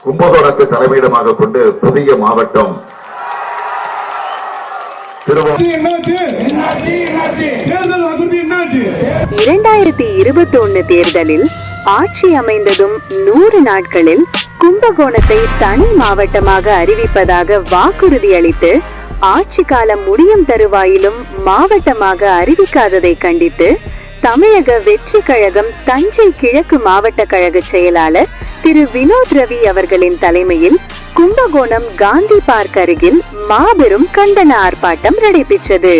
கும்பகோணத்தை தலைமையிடமாக கொண்டு புதிய மாவட்டம் 2021 தேர்தலில் ஆட்சி அமைந்ததும் 100 நாட்களில் கும்பகோணத்தை தனி மாவட்டமாக அறிவிப்பதாக வாக்குறுதி அளித்து ஆட்சி காலம் முடியும் தருவாயிலும் மாவட்டமாக அறிவிக்காததை கண்டித்து தமிழக வெற்றி கழகம் தஞ்சை கிழக்கு மாவட்ட கழக செயலாளர் திரு வினோத் ரவி அவர்களின் தலைமையில் கும்பகோணம் காந்தி பார்க் அருகில் மாபெரும் கண்டன ஆர்ப்பாட்டம் நடைபெற்றது.